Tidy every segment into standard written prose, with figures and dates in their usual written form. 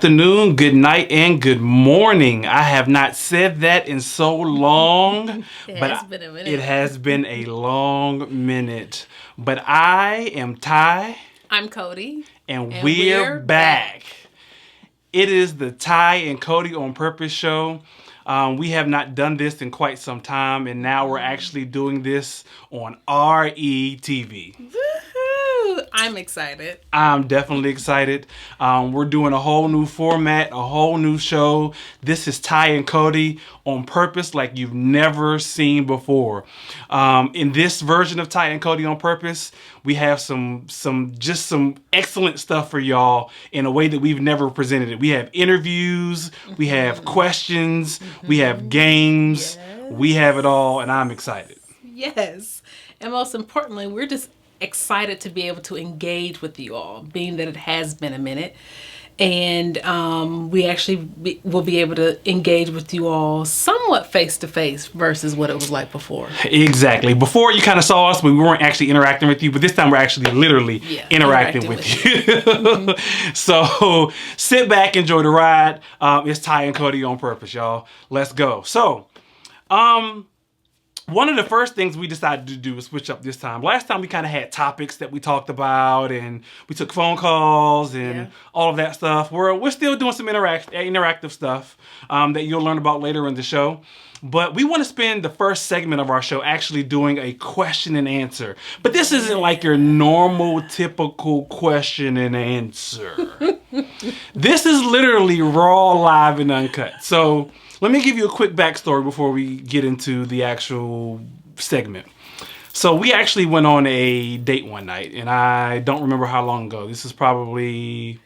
afternoon, good night, and good morning. I have not said that in so long, It but has been a minute. it has been a long minute. But I am Ty, I'm Cody. and we're back. It is the Ty and Cody on Purpose show. We have not done this in quite some time, and now we're actually doing this on RETV. Woohoo! I'm excited. I'm definitely excited. We're doing a whole new format, a whole new show. This is Ty and Cody on Purpose like you've never seen before. In this version of Ty and Cody on Purpose, we have some excellent stuff for y'all in a way that we've never presented it. We have interviews, we have questions, we have games, we have it all, and I'm excited. Yes. And most importantly, we're just excited to be able to engage with you all, being that it has been a minute. And we actually will be able to engage with you all somewhat face-to-face versus what it was like before. Exactly. Before you kind of saw us, but we weren't actually interacting with you. But this time we're actually literally interacting with you. So sit back, enjoy the ride. It's Ty and Cody on Purpose, y'all. Let's go. So, one of the first things we decided to do was switch up this time. Last time we kind of had topics that we talked about, and we took phone calls and all of that stuff. We're still doing some interactive stuff that you'll learn about later in the show. But we want to spend the first segment of our show actually doing a question and answer. But this isn't like your normal, typical question and answer. This is literally raw, live, and uncut. So let me give you a quick backstory before we get into the actual segment. So we actually went on a date one night, and I don't remember how long ago. This is probably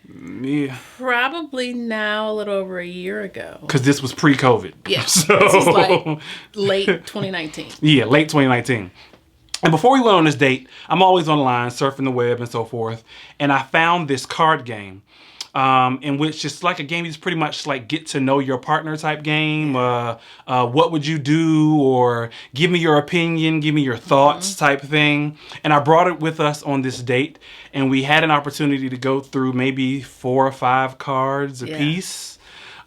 now a little over a year ago. Because this was pre-COVID. Yeah, so, this was like late 2019. Yeah, late 2019. And before we went on this date, I'm always online, surfing the web and so forth, and I found this card game. In which it's like a game that's pretty much like get to know your partner type game. What would you do? Or give me your opinion, give me your thoughts type thing. And I brought it with us on this date, and we had an opportunity to go through maybe 4 or 5 cards a piece.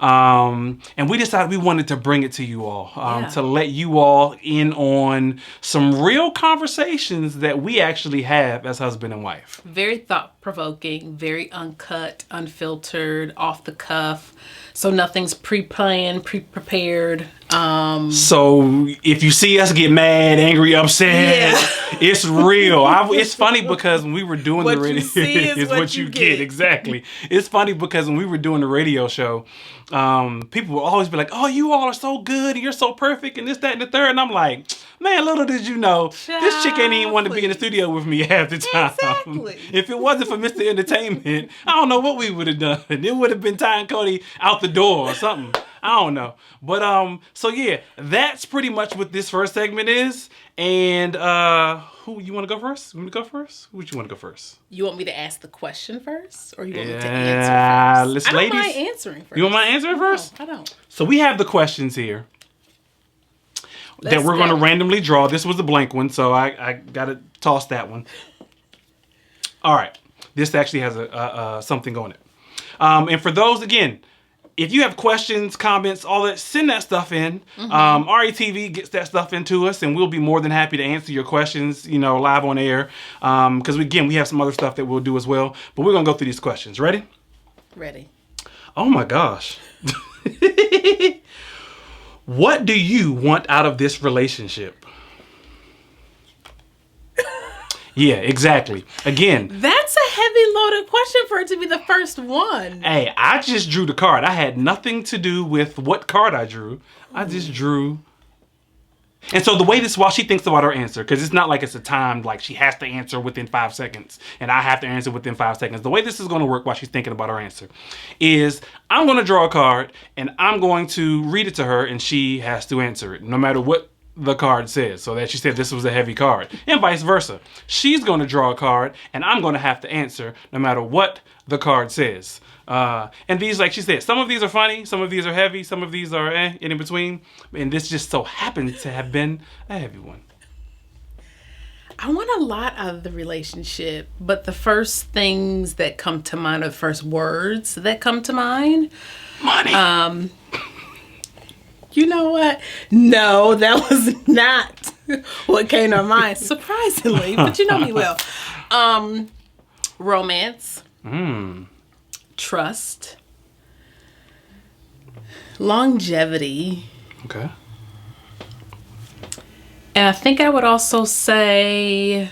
And we decided we wanted to bring it to you all, to let you all in on some real conversations that we actually have as husband and wife. Very thought-provoking, very uncut, unfiltered, off the cuff. So nothing's pre-planned, pre-prepared. So if you see us get mad, angry, upset, it's real. It's funny because when we were doing the radio, is what you get. Exactly. It's funny because when we were doing the radio show, people will always be like, "Oh, you all are so good, and you're so perfect, and this, that, and the third." And I'm like, man, little did you know, this chick ain't even want to be in the studio with me half the time. Exactly. If it wasn't for Mr. Entertainment, I don't know what we would have done. It would have been Ty and Cody out the door or something. I don't know. But, so yeah, that's pretty much what this first segment is. And, who, you want to go first? You want me to go first? Who would you want to go first? You want me to ask the question first? Or you want me to answer first? I don't mind answering first. You want my answering first? No, I don't. So we have the questions here. That we're going to randomly draw. This was a blank one, so I got to toss that one. All right. This actually has something on it. And for those, again, if you have questions, comments, all that, send that stuff in. RETV gets that stuff into us, and we'll be more than happy to answer your questions, live on air. Because, again, we have some other stuff that we'll do as well. But we're going to go through these questions. Ready? Ready. Oh, my gosh. What do you want out of this relationship? Yeah, exactly. Again. That's a heavy loaded question for it to be the first one. Hey, I just drew the card. I had nothing to do with what card I drew. I just drew. And so the way this, while she thinks about her answer, because it's not like it's a timed, like she has to answer within 5 seconds and I have to answer within 5 seconds. The way this is going to work while she's thinking about her answer is I'm going to draw a card and I'm going to read it to her and she has to answer it no matter what the card says. So that she said this was a heavy card and vice versa. She's going to draw a card and I'm going to have to answer no matter what the card says. And these, like she said, some of these are funny, some of these are heavy, some of these are in between. And this just so happens to have been a heavy one. I want a lot out of the relationship, but the first things that come to mind, or the first words that come to mind, money. You know what? No, that was not what came to mind, surprisingly, but you know me well. Romance, trust, longevity. Okay. And I think I would also say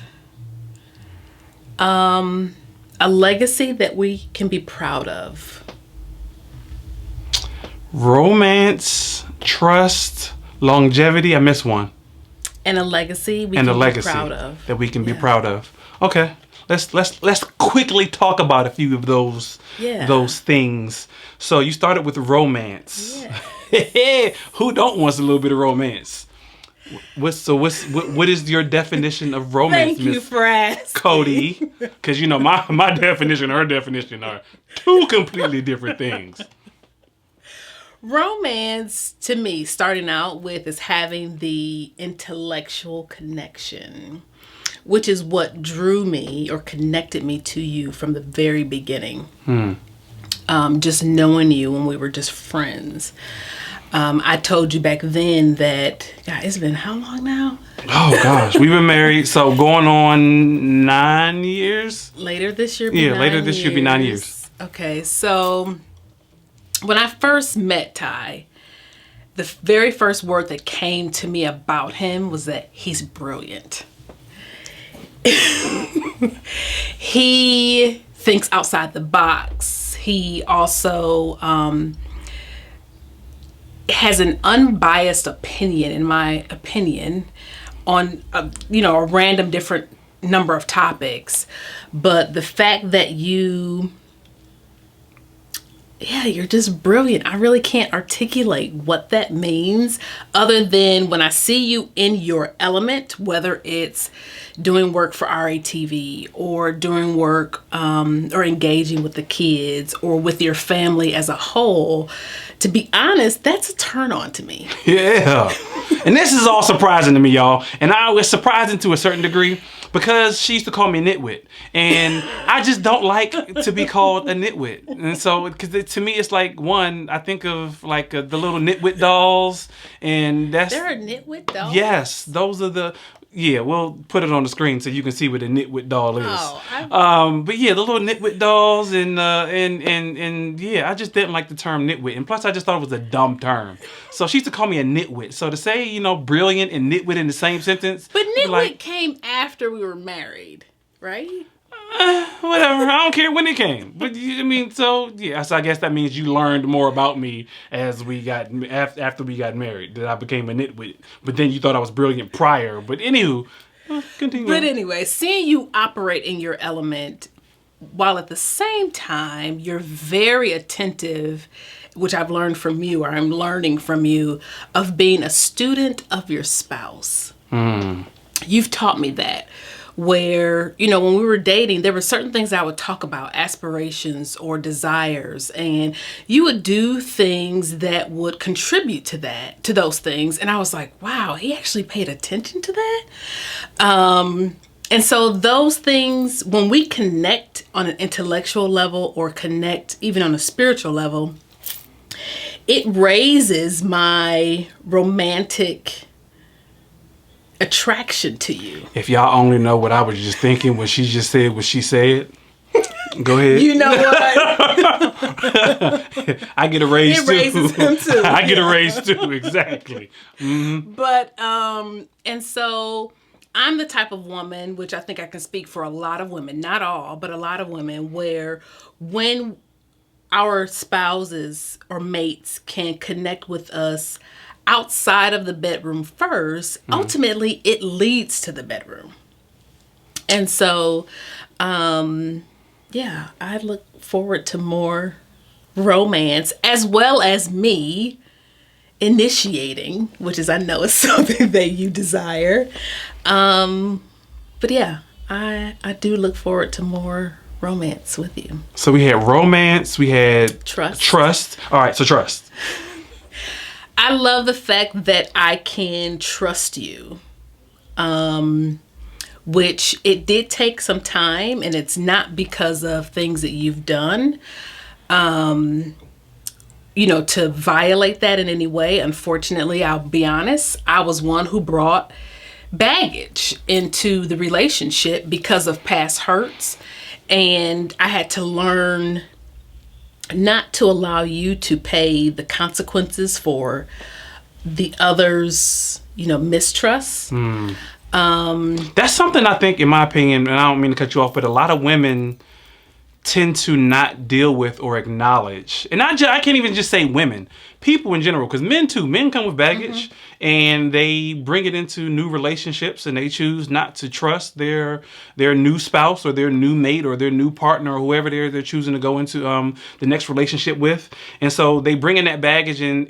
a legacy that we can be proud of. Romance, trust, longevity. I missed one. And a legacy we can be proud of. That we can be proud of. Okay. Let's quickly talk about a few of those things. So you started with romance. Yeah. Who don't want a little bit of romance? What is your definition of romance? Thank you for asking. Cody, because my definition and her definition are two completely different things. Romance, to me, starting out with, is having the intellectual connection, which is what drew me or connected me to you from the very beginning. Just knowing you when we were just friends. I told you back then that, God, it's been how long now? Oh, gosh. We've been married, so going on 9 years? Later this year, later this year be 9 years. Okay, so when I first met Ty, the very first word that came to me about him was that he's brilliant. He thinks outside the box. He also has an unbiased opinion, in my opinion, on a random different number of topics. But the fact that you're just brilliant. I really can't articulate what that means other than when I see you in your element, whether it's doing work for RETV or doing work or engaging with the kids or with your family as a whole. To be honest, that's a turn on to me. Yeah. And this is all surprising to me, y'all. And it's surprising to a certain degree because she used to call me a nitwit. And I just don't like to be called a nitwit. And so, because to me, it's like, one, I think of like the little nitwit dolls. And that's... There are nitwit dolls? Yes. Those are the... Yeah, we'll put it on the screen so you can see what a nitwit doll is. But yeah, the little nitwit dolls and yeah, I just didn't like the term nitwit. And plus, I just thought it was a dumb term. So she used to call me a nitwit. So to say, brilliant and nitwit in the same sentence. But nitwit came after we were married, right? Whatever. I don't care when it came. But so I guess that means you learned more about me as we got after we got married, that I became a nitwit. But then you thought I was brilliant prior. But anywho, continue. But anyway, seeing you operate in your element while at the same time you're very attentive, which I've learned from you, or I'm learning from you, of being a student of your spouse. You've taught me that. Where, when we were dating, there were certain things I would talk about, aspirations or desires, and you would do things that would contribute to those things. And I was like, wow, he actually paid attention to that. And so those things, when we connect on an intellectual level or connect even on a spiritual level, it raises my romantic attraction to you. If y'all only know what I was just thinking when she just said what she said, go ahead. You know what? I get a raise too. It raises him too. I get a raise too, exactly. Mm-hmm. But, and so I'm the type of woman, which I think I can speak for a lot of women, not all, but a lot of women, where when our spouses or mates can connect with us outside of the bedroom first, ultimately it leads to the bedroom. And so, I look forward to more romance, as well as me initiating, which is, I know, is something that you desire. But yeah, I do look forward to more romance with you. So we had romance, we had trust. All right, so trust. I love the fact that I can trust you which it did take some time, and it's not because of things that you've done, to violate that in any way. Unfortunately, I'll be honest, I was one who brought baggage into the relationship because of past hurts. And I had to learn not to allow you to pay the consequences for the other's, mistrust. That's something I think, in my opinion, and I don't mean to cut you off, but a lot of women tend to not deal with or acknowledge. And I can't even just say women, people in general, because men too. Men come with baggage, and they bring it into new relationships, and they choose not to trust their new spouse or their new mate or their new partner or whoever they're choosing to go into the next relationship with. And so they bring in that baggage, and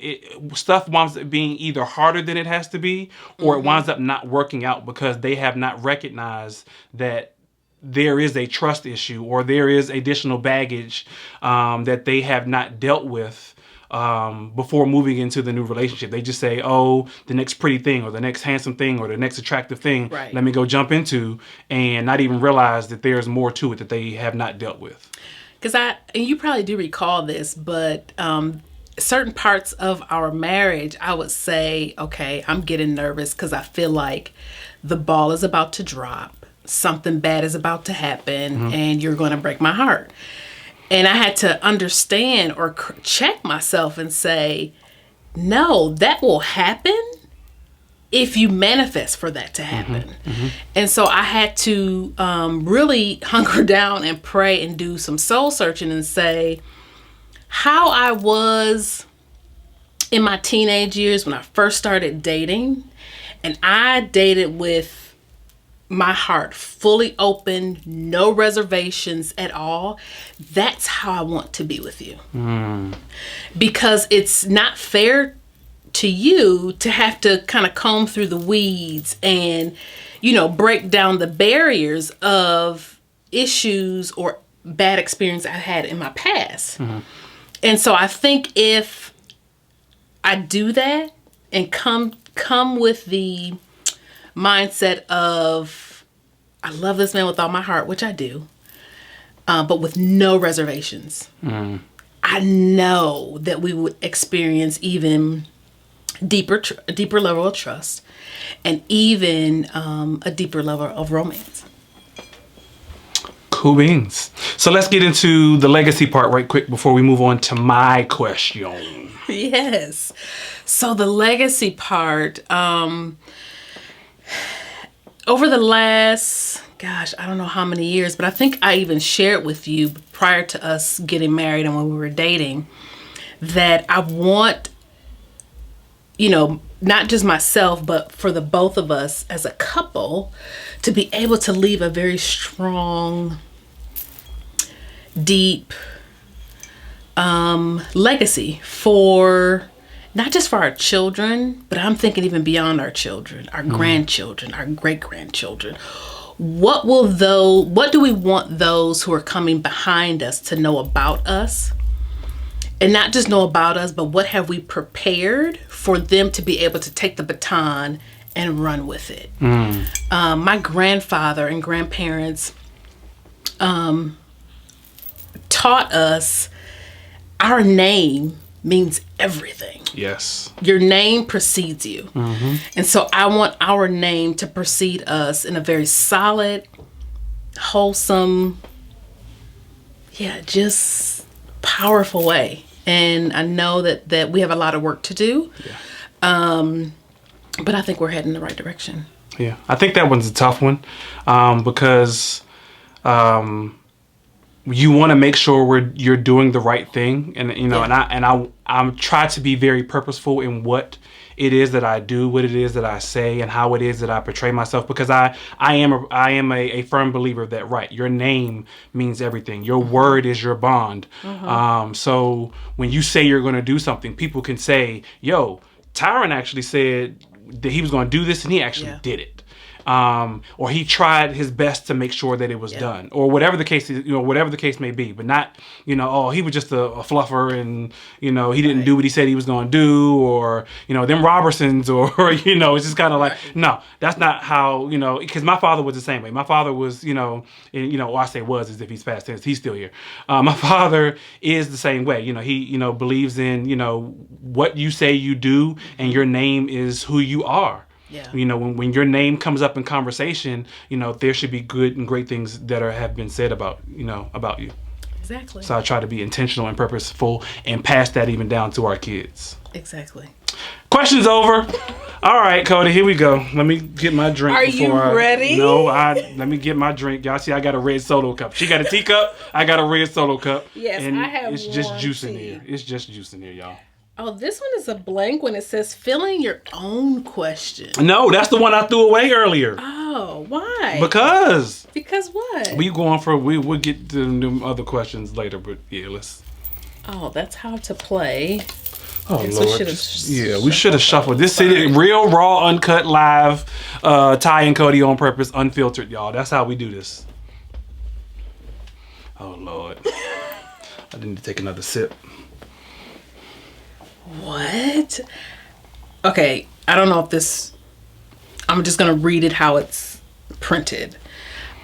stuff winds up being either harder than it has to be, or it winds up not working out because they have not recognized that there is a trust issue, or there is additional baggage that they have not dealt with before moving into the new relationship. They just say, oh, the next pretty thing, or the next handsome thing, or the next attractive thing, right, let me go jump into, and not even realize that there's more to it that they have not dealt with. Because and you probably do recall this, but certain parts of our marriage, I would say, okay, I'm getting nervous because I feel like the ball is about to drop. Something bad is about to happen, and you're going to break my heart. And I had to understand or check myself and say, no, that will happen if you manifest for that to happen. And so I had to really hunker down and pray and do some soul searching and say how I was in my teenage years when I first started dating. And I dated with my heart fully open, no reservations at all. That's how I want to be with you. Because it's not fair to you to have to kind of comb through the weeds and, break down the barriers of issues or bad experience I had in my past. And so I think if I do that and come with the mindset of, I love this man with all my heart, which I do, but with no reservations, I know that we would experience even deeper level of trust, and even a deeper level of romance. Cool beans. So let's get into the legacy part right quick before we move on to my question. Yes. So the legacy part, over the last, I don't know how many years, but I think I even shared with you prior to us getting married and when we were dating, that I want, not just myself, but for the both of us as a couple to be able to leave a very strong, deep legacy for not just for our children, but I'm thinking even beyond our children, our grandchildren, our great-grandchildren. What do we want those who are coming behind us to know about us? And not just know about us, but what have we prepared for them to be able to take the baton and run with it? My grandfather and grandparents taught us our name means everything. Yes. Your name precedes you. And so I want our name to precede us in a very solid, wholesome, just powerful way. And I know that we have a lot of work to do. But I think we're heading in the right direction. Yeah. I think that one's a tough one because you want to make sure you're doing the right thing, and I'm try to be very purposeful in what it is that I do, what it is that I say, and how it is that I portray myself, because I am a firm believer that your name means everything. Your word is your bond. So when you say you're going to do something, people can say, "Yo, Tyron actually said that he was going to do this, and he actually did it." or he tried his best to make sure that it was done, or whatever the case is, whatever the case may be, but not, oh, he was just a fluffer and, he didn't do what he said he was going to do, or, them Robertsons, or, it's just kind of like, no, that's not how, because my father was the same way. My father was, well, I say was as if he's past tense, he's still here. My father is the same way. He, believes in, what you say you do, and your name is who you are. Yeah. When your name comes up in conversation, there should be good and great things that have been said about you. Exactly. So I try to be intentional and purposeful and pass that even down to our kids. Exactly. Questions over. All right, Cody, here we go. Let me get my drink. Are you ready? No, let me get my drink. Y'all see I got a red Solo cup. She got a teacup. I got a red Solo cup. Yes, and I have it's just warm juice in tea. here. It's just juice in here, y'all. Oh, this one is a blank when it says fill in your own question. No, that's the one I threw away earlier. Oh, why? Because what? We'll get to them other questions later, but yeah, let's. Oh, that's how to play. Oh, Okay, Lord. We should have shuffled. This is real, raw, uncut, live, Ty and Cody on purpose, unfiltered, y'all. That's how we do this. Oh, Lord. I need to take another sip. What? Okay, I don't know if this... I'm just going to read it how it's printed.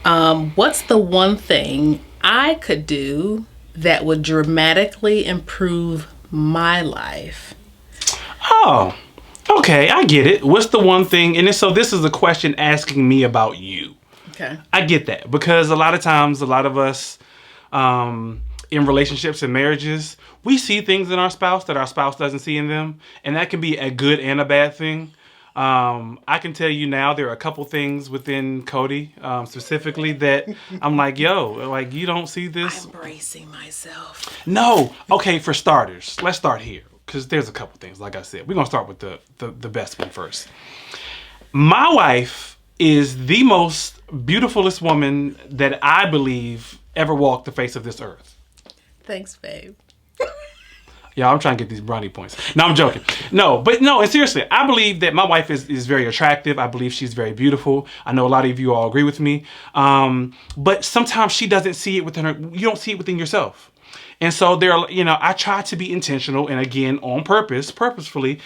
What's the one thing I could do that would dramatically improve my life? Oh, okay, I get it. What's the one thing? And so this is a question asking me about you. Okay. I get that, because a lot of times, a lot of us in relationships and marriages, we see things in our spouse that our spouse doesn't see in them, and that can be a good and a bad thing. I can tell you now, there are a couple things within Cody specifically that I'm like, you don't see this. I'm bracing myself. No. Okay, for starters, let's start here, because there's a couple things. Like I said, we're going to start with the best one first. My wife is the most beautifulest woman that I believe ever walked the face of this earth. Thanks, babe. Yeah, I'm trying to get these brownie points. No, I'm joking. No, and seriously, I believe that my wife is very attractive. I believe she's very beautiful. I know a lot of you all agree with me. But sometimes she doesn't see it within her. You don't see it within yourself. And so I try to be intentional, and again, on purpose, purposefully,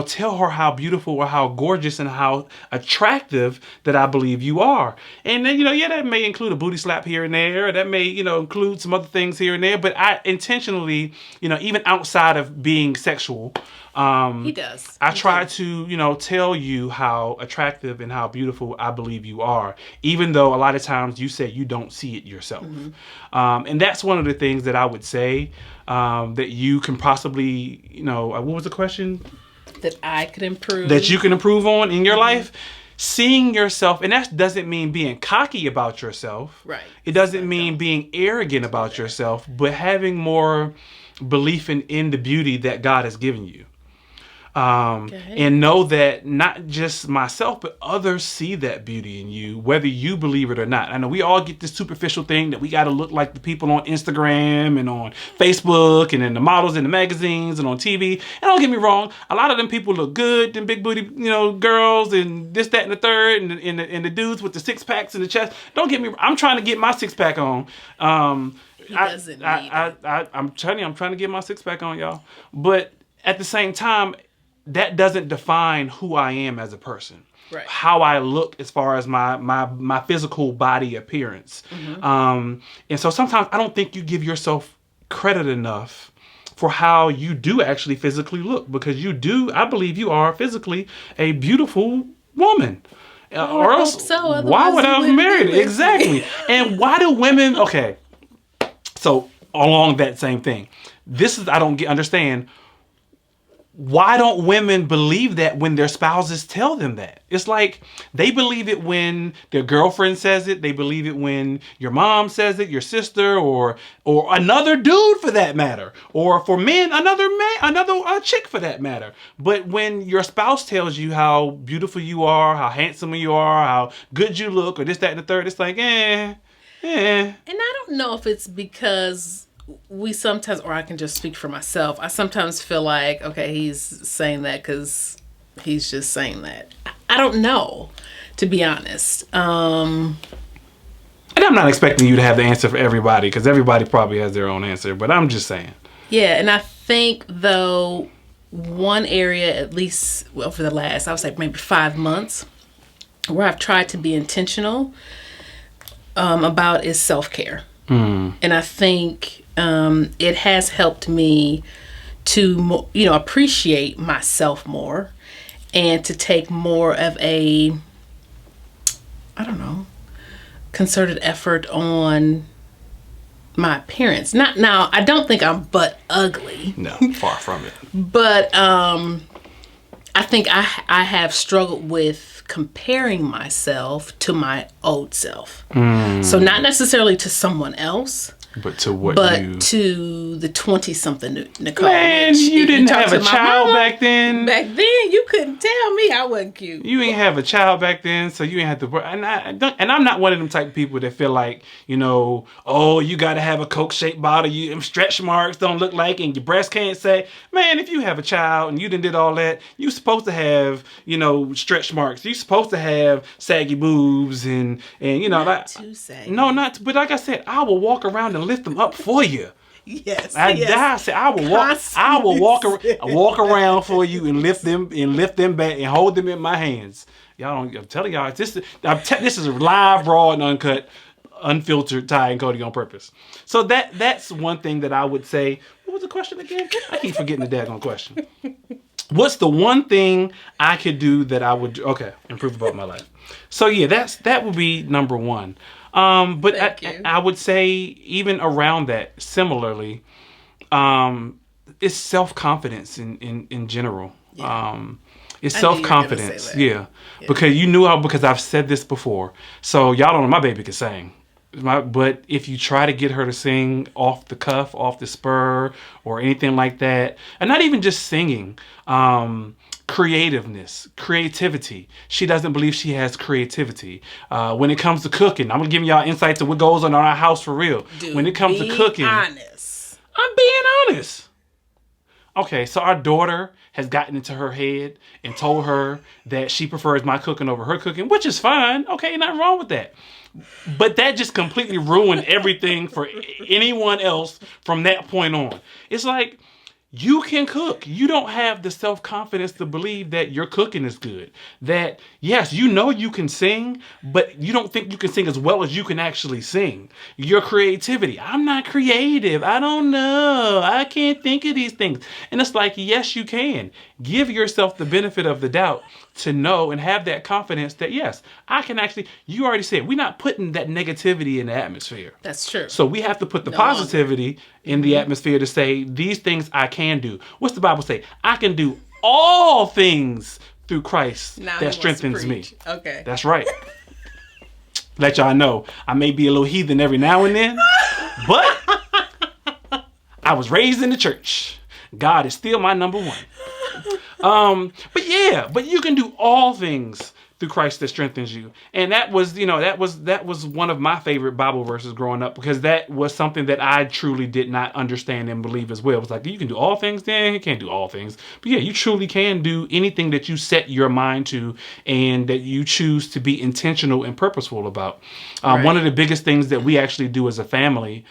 tell her how beautiful or how gorgeous and how attractive that I believe you are. And then, that may include a booty slap here and there, or that may, include some other things here and there, but I intentionally, even outside of being sexual, he does. I try to, tell you how attractive and how beautiful I believe you are, even though a lot of times you say you don't see it yourself. Mm-hmm. And that's one of the things that I would say that you can possibly, what was the question? That I could improve. That you can improve on in your life. Seeing yourself, and that doesn't mean being cocky about yourself. Right. It doesn't mean being arrogant about yourself, but having more belief in the beauty that God has given you. And know that not just myself, but others see that beauty in you, whether you believe it or not. I know we all get this superficial thing that we got to look like the people on Instagram and on Facebook and in the models in the magazines and on TV. And don't get me wrong, a lot of them people look good, them big booty, girls and this, that, and the third, and the dudes with the six packs and the chest. Don't get me wrong, I'm trying to get my six pack on. He doesn't need it. I'm telling you, I'm trying to get my six pack on, y'all. But at the same time, that doesn't define who I am as a person. Right. How I look as far as my physical body appearance. Mm-hmm. And so sometimes I don't think you give yourself credit enough for how you do actually physically look, because I believe you are physically a beautiful woman. Or else, so. Why would I have married her? Exactly. And why do women, okay, so along that same thing, I don't understand. Why don't women believe that when their spouses tell them that? It's like they believe it when their girlfriend says it. They believe it when your mom says it, your sister, or another dude for that matter. Or for men, another chick for that matter. But when your spouse tells you how beautiful you are, how handsome you are, how good you look, or this, that, and the third, it's like, And I don't know if it's because we sometimes, or I can just speak for myself, I sometimes feel like, okay, he's saying that because he's just saying that. I don't know. to be honest. And I'm not expecting you to have the answer for everybody, because everybody probably has their own answer, but I'm just saying. Yeah, and I think, though, one area, at least over the last, I would say maybe 5 months, where I've tried to be intentional about is self-care. And I think it has helped me to, appreciate myself more and to take more of a, I don't know, concerted effort on my appearance. Not now, I don't think I'm butt ugly. No, far from it. But I think I have struggled with comparing myself to my old self. So not necessarily to someone else, but to what to the 20-something Nicole. Man, you didn't have a child back then. Back then, you couldn't tell me I wasn't cute. You ain't have a child back then, so you ain't have to. And I'm not one of them type of people that feel like, oh, you got to have a Coke-shaped bottle. Them stretch marks don't look like, and your breast can't say. Man, if you have a child and you did all that, you supposed to have, stretch marks. You supposed to have saggy boobs and not too saggy. No, not. But like I said, I will walk around and lift them up for you. Yes. I said I will walk around for you and lift them back and hold them in my hands. Y'all don't. I'm telling y'all, this is a live, raw, and uncut, unfiltered Ty and Cody on purpose. So that's one thing that I would say. What was the question again? I keep forgetting the daggone question. What's the one thing I could do that I would improve about my life? So yeah, that would be number one. But I would say even around that, similarly, it's self-confidence in general. Yeah. It's self-confidence. Yeah. Because I've said this before. So y'all don't know my baby can sing. But if you try to get her to sing off the cuff, off the spur, or anything like that, and not even just singing, creativity. She doesn't believe she has creativity. When it comes to cooking, I'm gonna give y'all insights to what goes on in our house for real. Dude, when it comes to cooking, honest. I'm being honest. Okay, so our daughter has gotten into her head and told her that she prefers my cooking over her cooking, which is fine. Okay, nothing wrong with that. But that just completely ruined everything for anyone else from that point on. It's like, you can cook. You don't have the self-confidence to believe that your cooking is good. That, yes, you can sing, but you don't think you can sing as well as you can actually sing. Your creativity. I'm not creative. I don't know. I can't think of these things. And it's like, yes, you can. Give yourself the benefit of the doubt to know and have that confidence that, yes, I can actually, you already said, we're not putting that negativity in the atmosphere. That's true. So we have to put the positivity in the atmosphere to say, these things I can do. What's the Bible say? I can do all things through Christ that strengthens me. Okay. That's right. Let y'all know, I may be a little heathen every now and then, but I was raised in the church. God is still my number one. But you can do all things through Christ that strengthens you. And that was one of my favorite Bible verses growing up, because that was something that I truly did not understand and believe as well. It was like, you can do all things, then you can't do all things. But yeah, you truly can do anything that you set your mind to and that you choose to be intentional and purposeful about. Right. One of the biggest things that we actually do as a family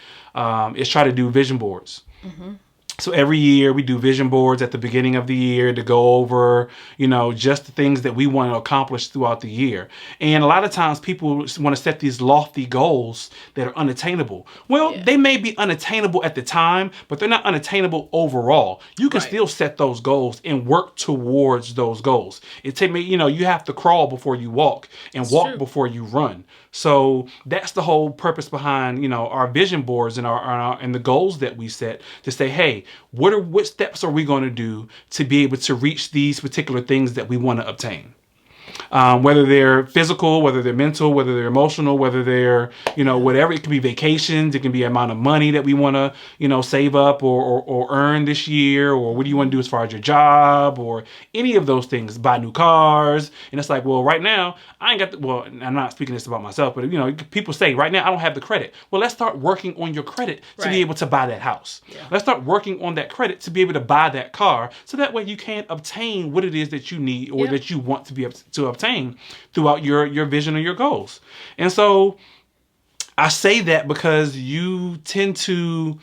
is try to do vision boards. Mm-hmm. So every year we do vision boards at the beginning of the year to go over, just the things that we want to accomplish throughout the year. And a lot of times people want to set these lofty goals that are unattainable. Well, They may be unattainable at the time, but they're not unattainable overall. You can still set those goals and work towards those goals. You have to crawl before you walk and walk before you run. So that's the whole purpose behind, our vision boards and and the goals that we set, to say, hey, what steps are we going to do to be able to reach these particular things that we want to obtain? Whether they're physical, whether they're mental, whether they're emotional, whether they're, whatever. It can be vacations. It can be amount of money that we want to, save up or earn this year, or what do you want to do as far as your job, or any of those things, buy new cars. And it's like, well, right now I ain't got I'm not speaking this about myself, but people say right now I don't have the credit. Well, let's start working on your credit to be able to buy that house. Yeah. Let's start working on that credit to be able to buy that car, so that way you can obtain what it is that you need or that you want to be able to to obtain throughout your vision or your goals. And so I say that because you tend to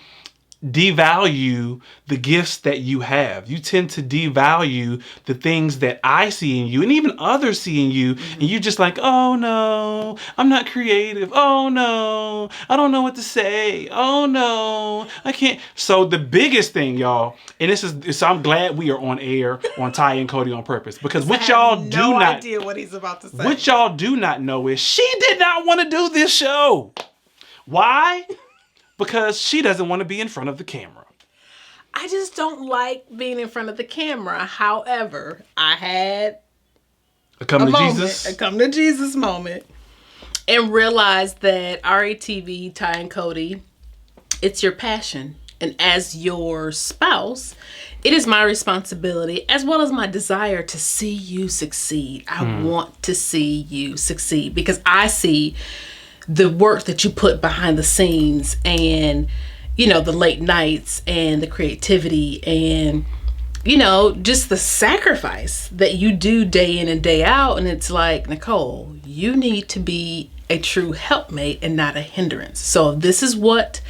devalue the gifts that you have. You tend to devalue the things that I see in you and even others see in you. And you're just like, oh no, I'm not creative. Oh no, I don't know what to say. Oh no, I can't. So the biggest thing, y'all, and so I'm glad we are on air on Ty and Cody on Purpose, because what y'all do not, no idea what he's about to say. What y'all do not know is she did not want to do this show. Why? Because she doesn't want to be in front of the camera. I just don't like being in front of the camera. However, I had a come to Jesus moment, and realized that RETV, Ty and Cody, it's your passion. And as your spouse, it is my responsibility as well as my desire to see you succeed. I want to see you succeed because I see the work that you put behind the scenes, and the late nights and the creativity and just the sacrifice that you do day in and day out. And it's like, Nicole, you need to be a true helpmate and not a hindrance. So this is what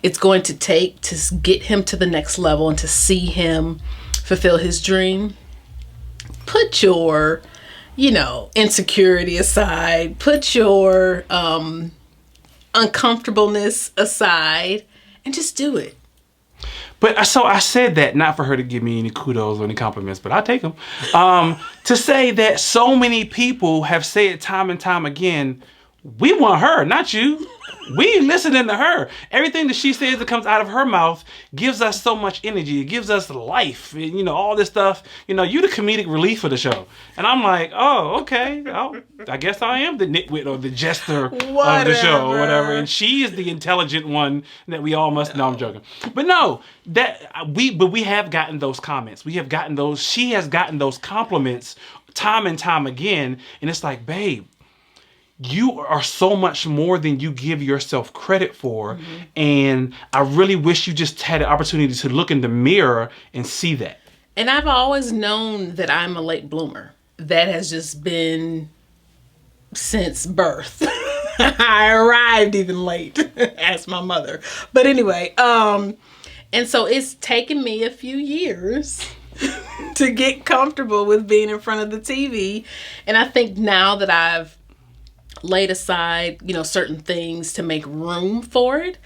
it's going to take to get him to the next level and to see him fulfill his dream. Put your insecurity aside, put your uncomfortableness aside, and just do it. But so I said that not for her to give me any kudos or any compliments, but I take them. To say that so many people have said time and time again, we want her, not you. We listening to her. Everything that she says that comes out of her mouth gives us so much energy. It gives us life. And, all this stuff. You the comedic relief of the show. And I'm like, oh, okay. I guess I am the nitwit or the jester of the show or whatever. And she is the intelligent one that we all must know. I'm joking. But no, we have gotten those comments. We have gotten those. She has gotten those compliments time and time again. And it's like, babe, you are so much more than you give yourself credit for. And I really wish you just had the opportunity to look in the mirror and see that. And I've always known that I'm a late bloomer. That has just been since birth. I arrived even late, ask my mother. But anyway, and so it's taken me a few years to get comfortable with being in front of the TV. And I think now that I've laid aside, certain things to make room for it,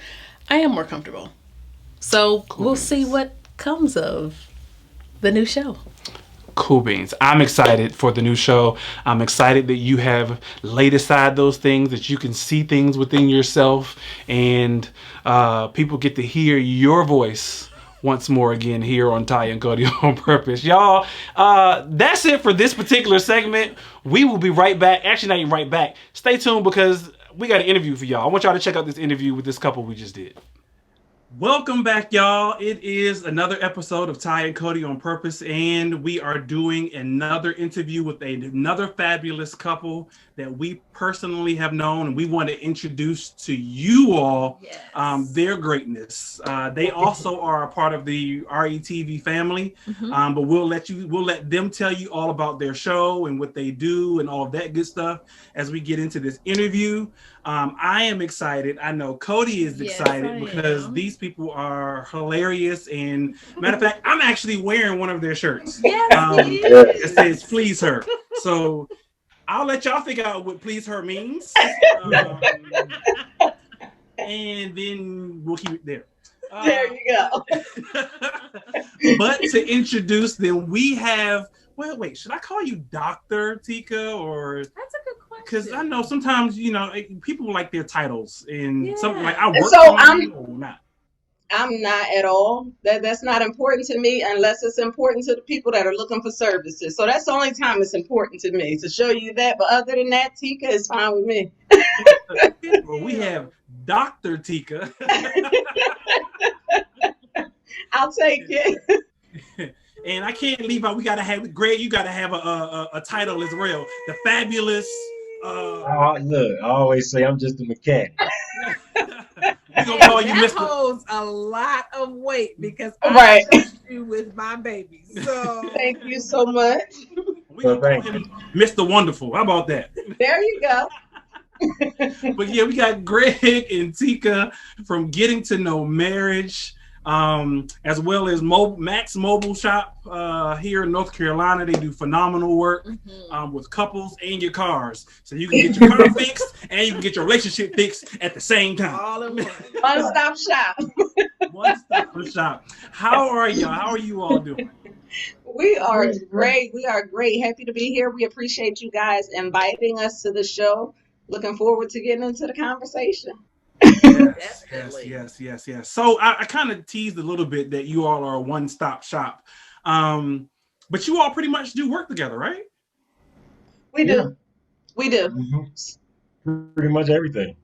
I am more comfortable. So we'll see what comes of the new show. Cool beans. I'm excited for the new show. I'm excited that you have laid aside those things, that you can see things within yourself, and people get to hear your voice once more again here on Ty and Cody on Purpose. Y'all, that's it for this particular segment. We will be right back. Actually, not even right back. Stay tuned because we got an interview for y'all. I want y'all to check out this interview with this couple we just did. Welcome back, y'all. It is another episode of Ty and Cody on Purpose, and we are doing another interview with another fabulous couple that we personally have known, and we want to introduce to you all their greatness. They also are a part of the RETV family, but we'll let them tell you all about their show and what they do and all of that good stuff as we get into this interview. I am excited. I know Cody is excited because these people are hilarious. And matter of fact, I'm actually wearing one of their shirts. It says "Please Her." So I'll let y'all figure out what "Please Her" means, and then we'll keep it there. There you go. But to introduce them, we have. Well, wait. Should I call you Dr. Tika or? That's a good question. Because I know sometimes people like their titles and something like I work. So I'm not at all. That's not important to me unless it's important to the people that are looking for services. So that's the only time it's important to me to show you that. But other than that, Tika is fine with me. Well, we have Dr. Tika. I'll take it. And I can't leave out. We gotta have Greg. You gotta have a title as well. The fabulous. Look, I always say I'm just a mechanic. We're gonna call you Mr. holds a lot of weight because I trust you with my baby. So thank you so much. We gonna call thank him Mr. Wonderful. How about that? There you go. But yeah, we got Greg and Tika from Getting to Know Marriage, as well as Max Mobile Shop here in North Carolina. They do phenomenal work with couples and your cars. So you can get your car fixed and you can get your relationship fixed at the same time. All in one. One-stop shop. One-stop shop. How are y'all? How are you all doing? We are great. We are great. Happy to be here. We appreciate you guys inviting us to the show. Looking forward to getting into the conversation. Yes. So I kind of teased a little bit that you all are a one-stop shop. But you all pretty much do work together, right? We do. We do. Mm-hmm. Pretty much everything.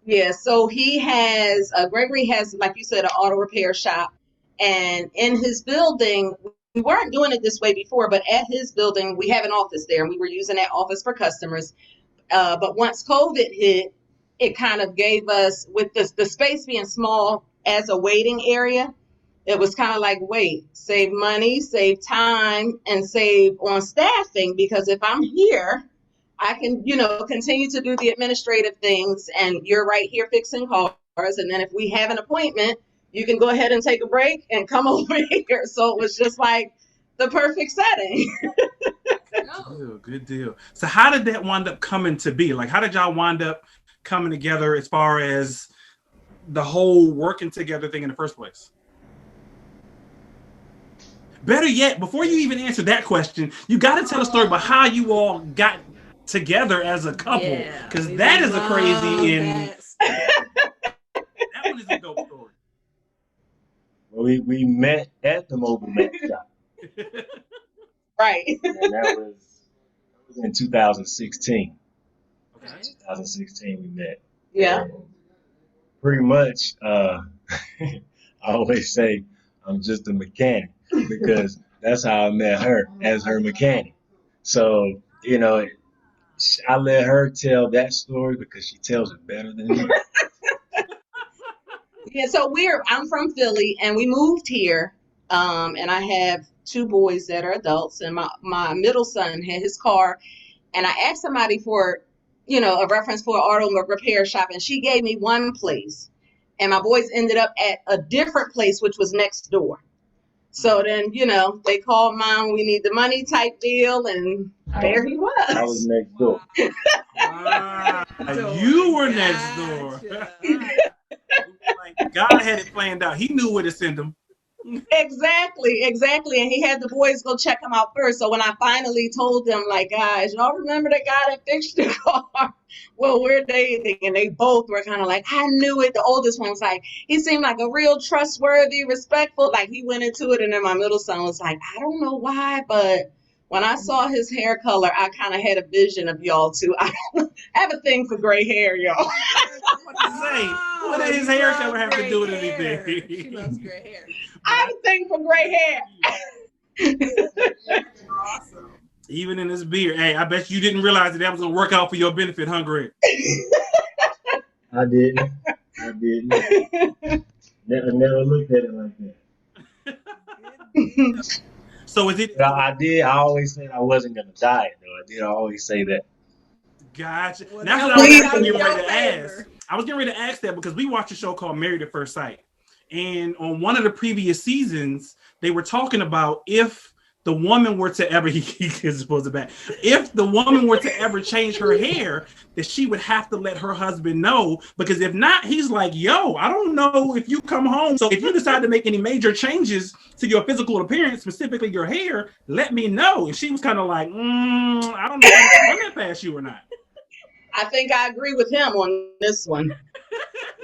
Yeah, so he has, Gregory has, like you said, an auto repair shop. And in his building, we weren't doing it this way before, but at his building, we have an office there, and we were using that office for customers. But once COVID hit, it kind of gave us, with the space being small as a waiting area, it was kind of like, wait, save money, save time, and save on staffing, because if I'm here, I can, continue to do the administrative things, and you're right here fixing cars. And then if we have an appointment, you can go ahead and take a break and come over here. So it was just like the perfect setting. Good deal. So how did that wind up coming to be? Like, how did y'all wind up coming together as far as the whole working together thing in the first place? Better yet, before you even answer that question, you got to tell a story about how you all got together as a couple, because that is a crazy that one is a dope story. Well, we met at the mobile mech shop. Right. And that was in 2016. Okay. 2016 we met. Yeah. And pretty much, I always say I'm just a mechanic, because that's how I met her, as her mechanic. So, I let her tell that story because she tells it better than me. Yeah, so I'm from Philly, and we moved here, and I have two boys that are adults, and my middle son had his car, and I asked somebody for, a reference for an auto repair shop, and she gave me one place, and my boys ended up at a different place, which was next door. So then, they called Mom, we need the money type deal, and there he was. I was next door. You were next door. Like, God had it planned out. He knew where to send them. Exactly. And he had the boys go check him out first. So when I finally told them, like, guys, y'all remember the guy that fixed the car? Well, we're dating. And they both were kind of like, I knew it. The oldest one was like, he seemed like a real trustworthy, respectful. Like, he went into it. And then my middle son was like, I don't know why, but when I saw his hair color, I kind of had a vision of y'all too. I have a thing for gray hair, y'all. What does his hair color have to do with anything? She loves gray hair. I have a thing for gray hair. Awesome. Even in his beard. Hey, I bet you didn't realize that was going to work out for your benefit, huh, Greg? I didn't. Never looked at it like that. So is it? I did. I always said I wasn't going to die, though. I did always say that. Gotcha. Well, that's what I was getting ready to ask. I was getting ready to ask that because we watched a show called Married at First Sight. And on one of the previous seasons, they were talking about if the woman were to ever, if the woman were to ever change her hair, that she would have to let her husband know, because if not, he's like, yo, I don't know if you come home. So if you decide to make any major changes to your physical appearance, specifically your hair, let me know. And she was kind of like, I don't know if I'm run that past you or not. I think I agree with him on this one.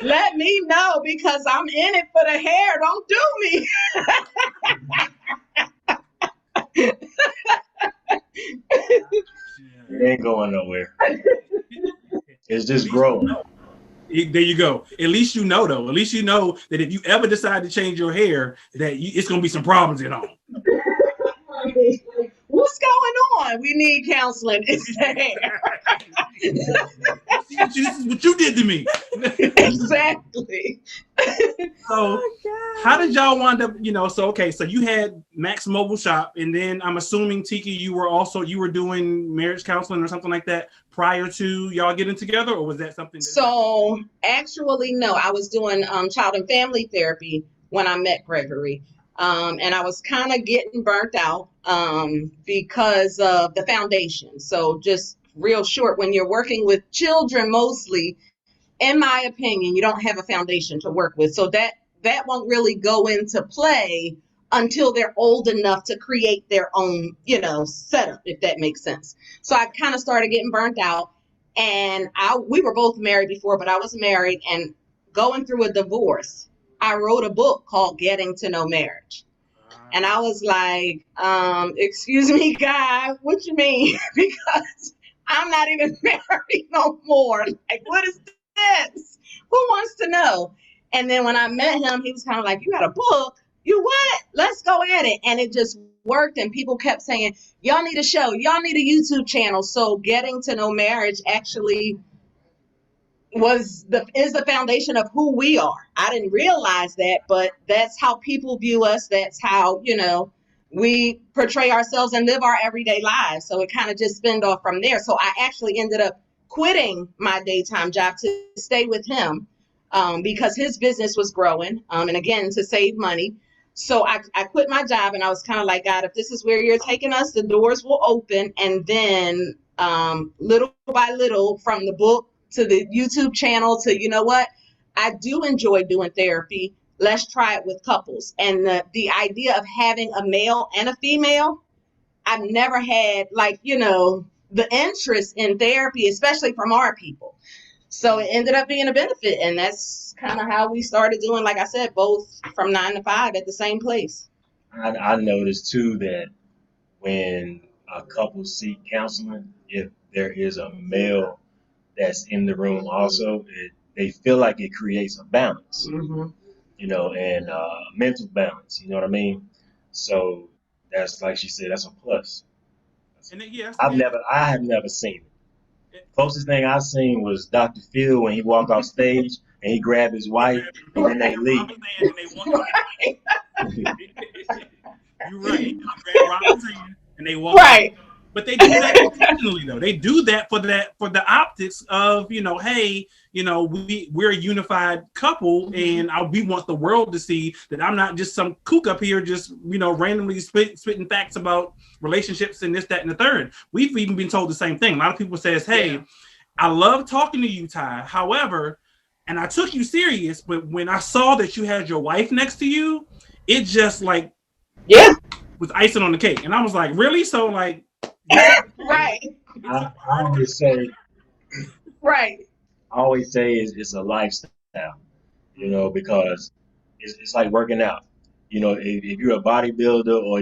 Let me know, because I'm in it for the hair. Don't do me. It ain't going nowhere. It's just growing. There you go. At least you know, though. At least you know that if you ever decide to change your hair, that it's going to be some problems at home. What's going on? We need counseling. It's the hair. This is what you did to me. Exactly. So, how did y'all wind up, so okay, so you had Max Mobile Shop, and then I'm assuming, Tiki, you were doing marriage counseling or something like that prior to y'all getting together, or was that something So actually, no, I was doing child and family therapy when I met Gregory. And I was kind of getting burnt out because of the foundation. So just real short, when you're working with children mostly, in my opinion, you don't have a foundation to work with. So that won't really go into play until they're old enough to create their own, setup, if that makes sense. So I kind of started getting burnt out. And we were both married before, but I was married and going through a divorce. I wrote a book called Getting to Know Marriage. And I was like, excuse me, guy, what you mean? Because I'm not even married no more. Like, what is this? Who wants to know? And then when I met him, he was kind of like, you got a book? You what? Let's go at it. And it just worked. And people kept saying, y'all need a show. Y'all need a YouTube channel. So Getting to Know Marriage actually is the foundation of who we are. I didn't realize that, but that's how people view us. That's how, we portray ourselves and live our everyday lives. So it kind of just spinned off from there. So I actually ended up quitting my daytime job to stay with him because his business was growing. And again, to save money. So I quit my job and I was kind of like, God, if this is where you're taking us, the doors will open. And then little by little, from the book to the YouTube channel to, you know what, I do enjoy doing therapy. Let's try it with couples. And the idea of having a male and a female, I've never had the interest in therapy, especially from our people. So it ended up being a benefit. And that's kind of how we started doing, like I said, both from 9 to 5 at the same place. I noticed too that when a couple seek counseling, if there is a male that's in the room also, they feel like it creates a balance, Mm-hmm. And mental balance, you know what I mean? So that's, like she said, that's a plus. And then, yes, I have never seen it. Closest thing I've seen was Dr. Phil when he walked off stage and he grabbed his wife and then they leave. You're right. He grabbed Robin's hand and they walk Right. off. But they do that intentionally, though. They do that for the optics of, hey, we're a unified couple, and we want the world to see that I'm not just some kook up here just, randomly spitting facts about relationships and this, that, and the third. We've even been told the same thing. A lot of people says, hey, I love talking to you, Ty. However, and I took you serious, but when I saw that you had your wife next to you, it just was icing on the cake. And I was like, really? So like, right. I always say, right. It's a lifestyle, because it's like working out. If you're a bodybuilder or,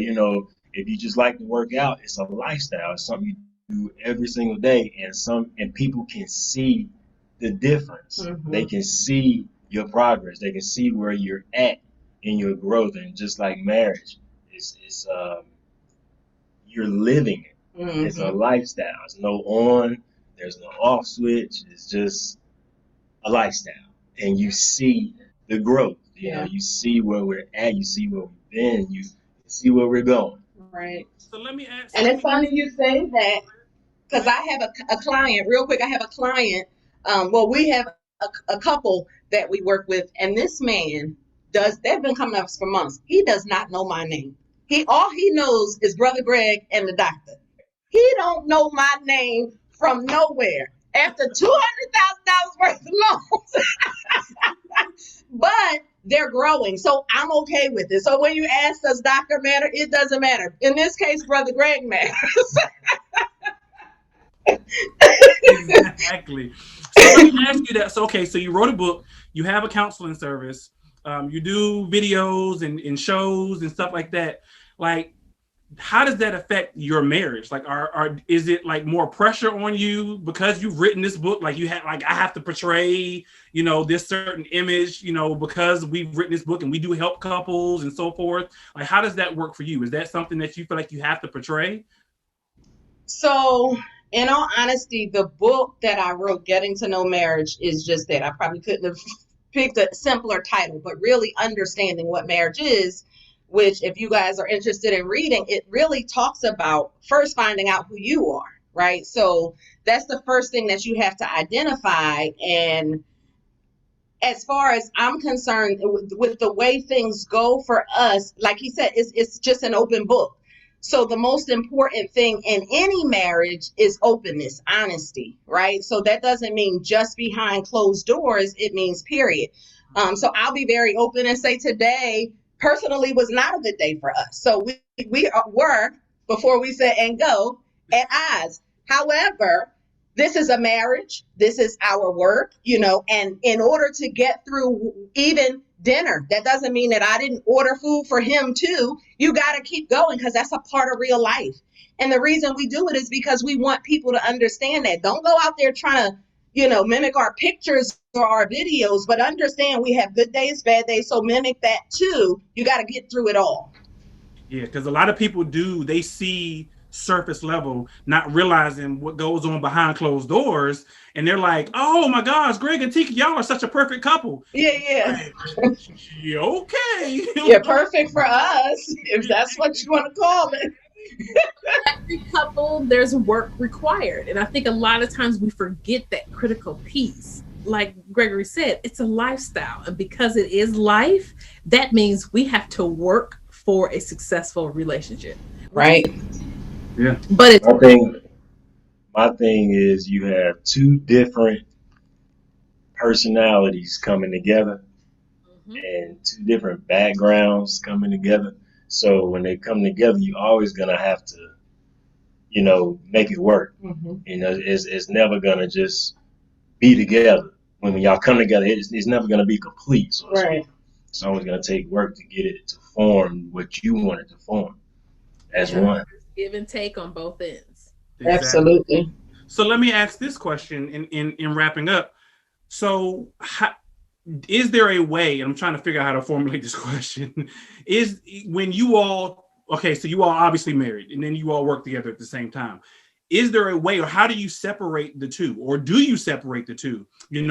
if you just like to work out, it's a lifestyle. It's something you do every single day, and people can see the difference. Mm-hmm. They can see your progress. They can see where you're at in your growth. And just like marriage, it's you're living it. Mm-hmm. It's a lifestyle. There's no on, there's no off switch. It's just a lifestyle. And you see the growth. You see where we're at. You see where we've been. You see where we're going. Right. So let me ask. And it's funny you say that because I have a client, real quick. I have a client. We have a couple that we work with, and this man they've been coming up for months. He does not know my name. All he knows is Brother Greg and the doctor. He don't know my name from nowhere after $200,000 worth of loans. But they're growing, so I'm okay with it. So when you ask, does doctor matter? It doesn't matter. In this case, Brother Greg matters. Exactly. So let me ask you that. So, okay, so you wrote a book, you have a counseling service, you do videos and shows and stuff like that. Like, how does that affect your marriage? Like, is it like more pressure on you because you've written this book? Like, I have to portray, this certain image, because we've written this book and we do help couples and so forth. Like, how does that work for you? Is that something that you feel like you have to portray? So, in all honesty, the book that I wrote, Getting to Know Marriage, is just that. I probably couldn't have picked a simpler title, but really understanding what marriage is, which if you guys are interested in reading, it really talks about first finding out who you are, right? So that's the first thing that you have to identify. And as far as I'm concerned, with the way things go for us, like he said, it's just an open book. So the most important thing in any marriage is openness, honesty, right? So that doesn't mean just behind closed doors. It means period. So I'll be very open and say today personally was not a good day for us. So we were, before we said and go, at odds. However, this is a marriage. This is our work, and in order to get through even dinner, that doesn't mean that I didn't order food for him too. You got to keep going because that's a part of real life. And the reason we do it is because we want people to understand that. Don't go out there trying to, mimic our pictures or our videos, but understand we have good days, bad days. So mimic that too. You got to get through it all. Yeah, because a lot of people they see surface level, not realizing what goes on behind closed doors, and they're like, "Oh my gosh, Greg and Tika, y'all are such a perfect couple." Yeah. Yeah, okay. Yeah, perfect for us, if that's what you want to call it. Every couple, there's work required, and I think a lot of times we forget that critical piece. Like Gregory said, it's a lifestyle, and because it is life, that means we have to work for a successful relationship. Right. Yeah. But it's my thing is you have two different personalities coming together and two different backgrounds coming together. So when they come together, you always gonna have to, make it work. It's never gonna just be together. When y'all come together, it's never gonna be complete. So right. It's always gonna take work to get it to form what you want it to form as one. Give and take on both ends. Exactly. Absolutely. So let me ask this question in wrapping up. So is there a way, and I'm trying to figure out how to formulate this question, is when you all, so you all obviously married and then you all work together at the same time. Is there a way, or how do you separate the two, or do you separate the two? We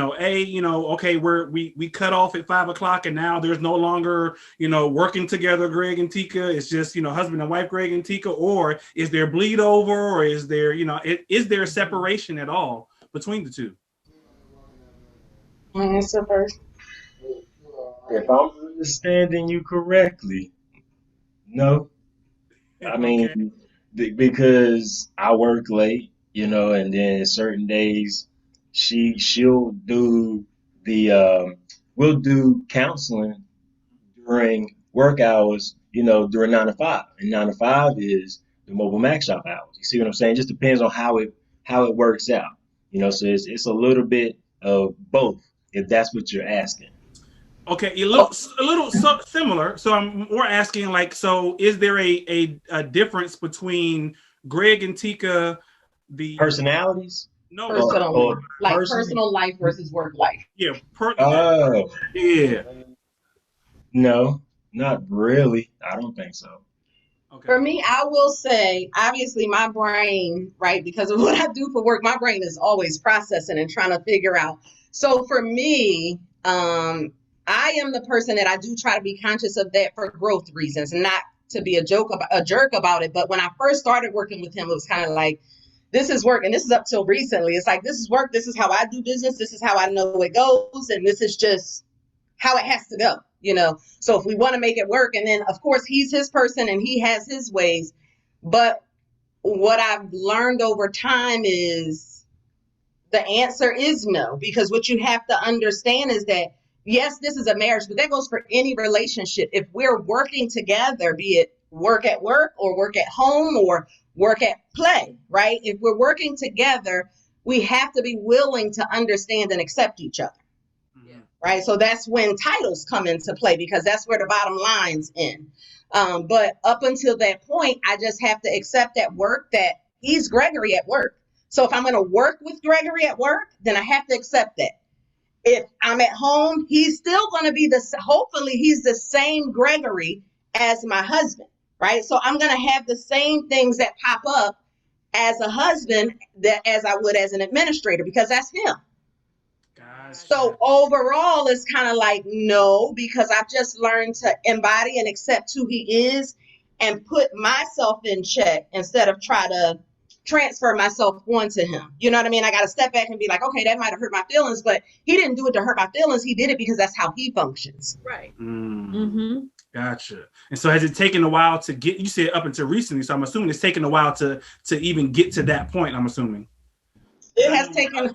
cut off at 5:00 and now there's no longer, working together, Greg and Tika. It's just, husband and wife, Greg and Tika, or is there bleed over, or is there, is there a separation at all between the two? Answer first. If I'm understanding you correctly, no. I mean, because I work late, and then certain days she'll do we'll do counseling during work hours, during 9 to 5. And 9 to 5 is the mobile max shop hours. You see what I'm saying? It just depends on how it works out. So it's a little bit of both, if that's what you're asking. Okay, a little similar. So I'm more asking, so is there a difference between Greg and Tika, the personalities? No, personal life versus work life. Yeah. Yeah. No, not really. I don't think so. Okay. For me, I will say, obviously, my brain, right, because of what I do for work, my brain is always processing and trying to figure out. So for me, I am the person that I do try to be conscious of that for growth reasons, not to be a jerk about it. But when I first started working with him, it was kind of like, this is work, and this is up till recently. It's like, this is work. This is how I do business. This is how I know it goes, and this is just how it has to go. So if we want to make it work, and then of course he's his person and he has his ways. But what I've learned over time is the answer is no, because what you have to understand is that, yes, this is a marriage, but that goes for any relationship. If we're working together, be it work at work or work at home or work at play, right? If we're working together, we have to be willing to understand and accept each other. Right. So that's when titles come into play, because that's where the bottom line's in. But up until that point, I just have to accept at work that he's Gregory at work. So if I'm going to work with Gregory at work, then I have to accept that. If I'm at home, he's still going to be hopefully he's the same Gregory as my husband. Right. So I'm going to have the same things that pop up as a husband as I would as an administrator, because that's him. So overall, it's kind of like no, because I've just learned to embody and accept who he is and put myself in check instead of try to transfer myself onto him. You know what I mean? I got to step back and be like, okay, that might have hurt my feelings, but he didn't do it to hurt my feelings. He did it because that's how he functions. Right. Gotcha. And so has it taken a while to get, you said up until recently, so I'm assuming it's taken a while to even get to that point, I'm assuming. It has taken.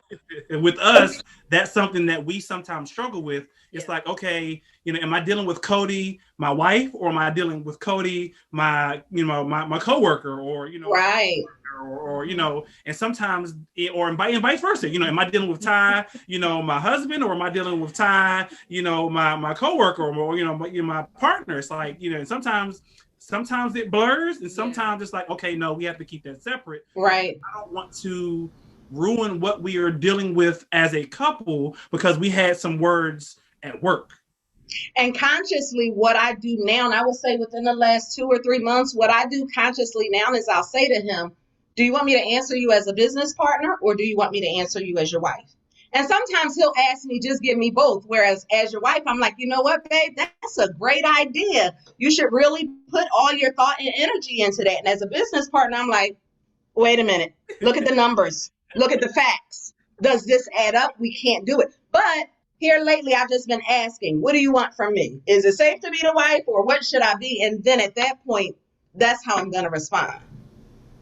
With us, that's something that we sometimes struggle with. It's like, okay, you know, am I dealing with Cody, my wife, or am I dealing with Cody, my coworker, or, you know, right, or you know, and sometimes, and vice versa, you know, am I dealing with Ty, you know, my husband, or am I dealing with Ty, you know, my coworker, or you know, my partner? It's like, you know, and sometimes it blurs, and sometimes it's like, okay, no, we have to keep that separate. Right. I don't want to ruin what we are dealing with as a couple because we had some words at work. And consciously, what I do now, and I will say within the last 2 or 3 months, what I do consciously now is I'll say to him, do you want me to answer you as a business partner, or do you want me to answer you as your wife? And sometimes he'll ask me, just give me both. Whereas as your wife, I'm like, you know what, babe, that's a great idea. You should really put all your thought and energy into that. And as a business partner, I'm like, wait a minute, look at the numbers. Look at the facts. Does this add up? We can't do it. But here lately, I've just been asking, what do you want from me? Is it safe to be the wife, or what should I be? And then at that point, that's how I'm going to respond.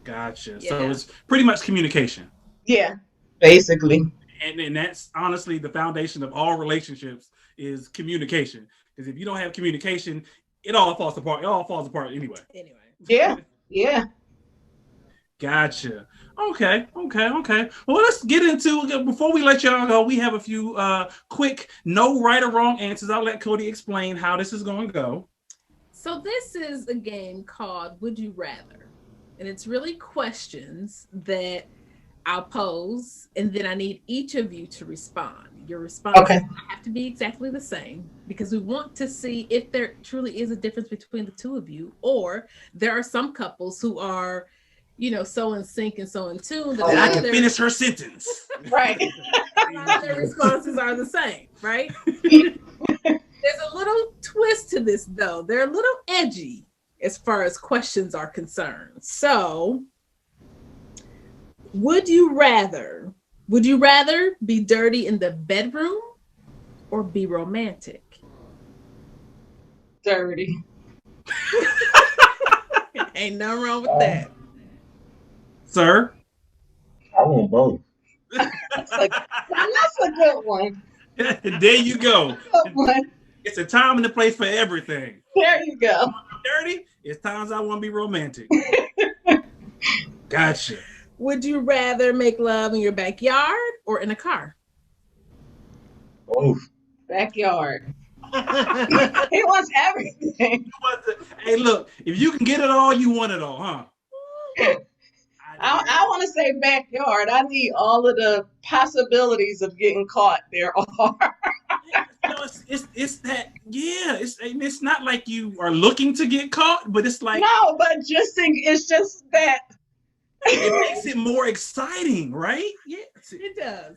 Gotcha. Yeah. So it's pretty much communication. Yeah, basically. And that's honestly the foundation of all relationships is communication. Because if you don't have communication, it all falls apart. It all falls apart anyway. Yeah. Yeah. Gotcha. Okay. Well, let's get into, before we let y'all go, we have a few quick no right or wrong answers. I'll let Cody explain how this is going to go. So this is a game called Would You Rather? And it's really questions that I'll pose, and then I need each of you to respond. Your responses have to be exactly the same, because we want to see if there truly is a difference between the two of you, or there are some couples who are, you know, so in sync and so in tune that I can finish her sentence. Right. Their responses are the same, right? There's a little twist to this, though. They're a little edgy as far as questions are concerned. So, would you rather be dirty in the bedroom or be romantic? Dirty. Ain't nothing wrong with that. Sir? I want both. That's a good one. There you go. Good one. It's a time and a place for everything. There you go. Dirty, it's times I want to be romantic. Gotcha. Would you rather make love in your backyard or in a car? Both. Backyard. He wants everything. Hey, look, if you can get it all, you want it all, huh? I want to say backyard. I need all of the possibilities of getting caught. There are. It's that, yeah. It's not like you are looking to get caught, but it's like, no, but it's just that it makes it more exciting, right? Yeah, it does.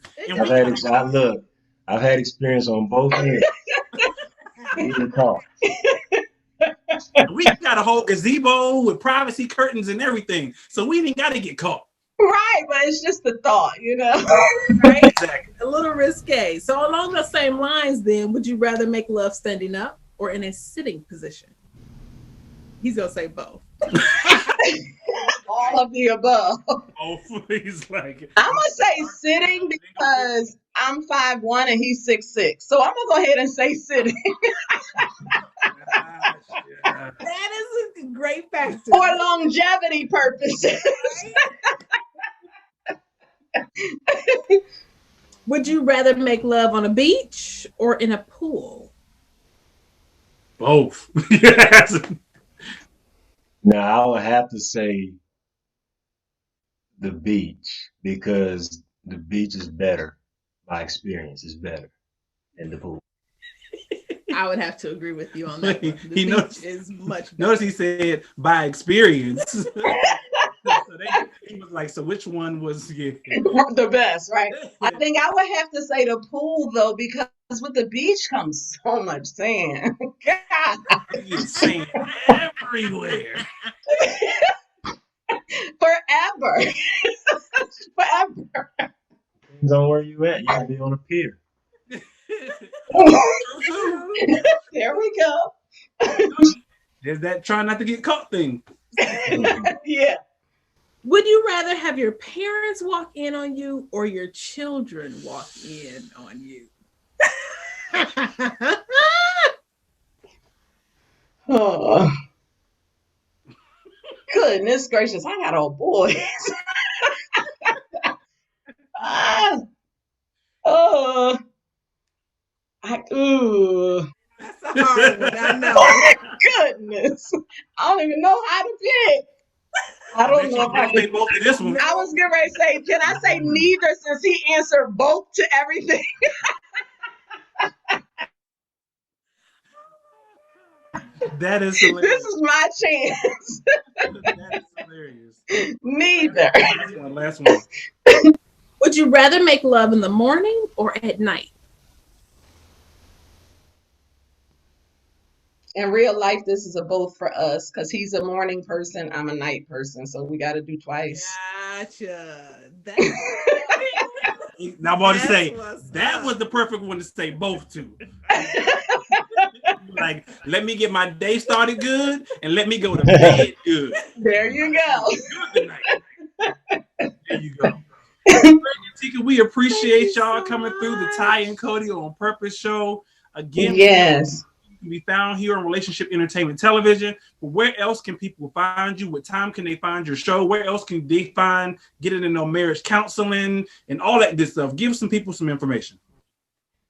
I've had experience on both ends. Getting caught. We got a whole gazebo with privacy curtains and everything, so we ain't got to get caught. Right, but it's just the thought, you know. Right? Exactly. A little risque. So along the same lines, then, would you rather make love standing up or in a sitting position? He's gonna say both. All of the above. Oh, please, like I'm gonna say sitting because I'm 5'1" and he's 6'6", so I'm gonna go ahead and say sitting. That is a great factor for longevity purposes. Would you rather make love on a beach or in a pool? Both. Yes. Now, I would have to say the beach, because the beach is better. My experience is better than the pool. I would have to agree with you on that one. The beach is much better. Notice he said by experience. So He was like, so which one was The best, right? I think I would have to say the pool though, because with the beach comes so much sand. God. sand everywhere. Forever. Forever. Depends on where you at. You can be on a pier. There we go. There's that try not to get caught thing. Yeah. Would you rather have your parents walk in on you or your children walk in on you? Oh. Goodness gracious, I got old boys. Oh. Ooh. That's a hard one, I know. Oh my goodness. I don't even know how to pick. I don't know if I say can. both of this one. I was getting ready to say, can I say neither since he answered both to everything? That is hilarious. This is my chance. That is hilarious. Neither. Last one. Would you rather make love in the morning or at night? In real life, this is a both for us because he's a morning person, I'm a night person, so we got to do twice. Gotcha. Now I'm about to say what's that up. was the perfect one to say both to. Like, let me get my day started good and let me go to bed good. There you go. Good tonight. There you go. Tika, we appreciate y'all coming through the Ty and Cody on Purpose show. Again, Yes. can be found here on Relationship Entertainment Television. But where else can people find you? What time can they find your show? Where else can they find getting to know marriage counseling and all that good stuff? Give some people some information.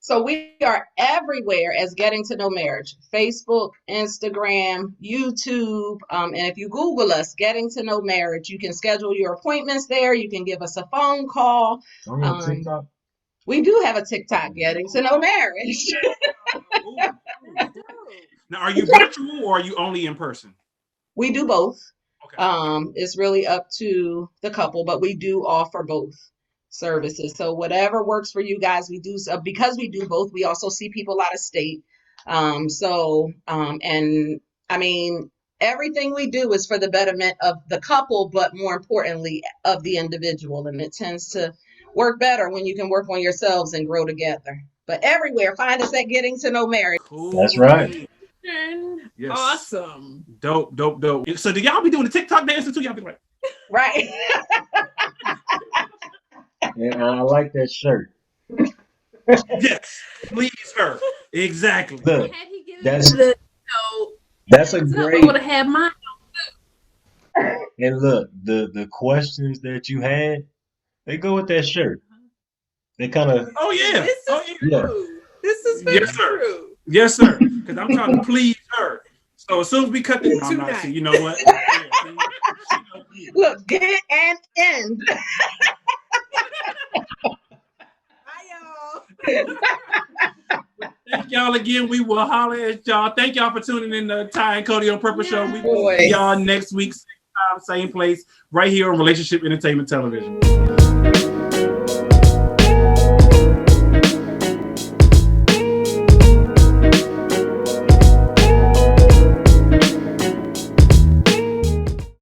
So we are everywhere as Getting to Know Marriage. Facebook, Instagram, YouTube. And if you Google us, Getting to Know Marriage, you can schedule your appointments there. You can give us a phone call. TikTok. We do have a TikTok, Getting to Know Marriage. Now, are you virtual or are you only in person? We do both. Okay. It's really up to the couple, but we do offer both services. So whatever works for you guys, we do. Because we do both, we also see people out of state. And I mean, everything we do is for the betterment of the couple, but more importantly, of the individual. And it tends to work better when you can work on yourselves and grow together. But everywhere, find us at Getting to Know Marriage. Cool. That's right. Yes. Awesome. Dope. So do y'all be doing the TikTok dancing too? Y'all be like, Right. And I like that shirt. yes, please, her. Exactly. Look, Had he given that's- me the, that's a I great. would have had mine. And look, the questions that you had, they go with that shirt. They kind of. Oh yeah. This is Oh yeah. true. This is very Yes, sir. true. Yes, sir. Because I'm trying to please her. So as soon as we cut this, no, I'm not. Tonight. See, you know what? Yeah, see? Look, get and end. Hi, y'all. Thank y'all again. We will holler at y'all. Thank y'all for tuning in to Ty and Cody on Purpose Show. We will see y'all next week, same time, same place, right here on Relationship Entertainment Television.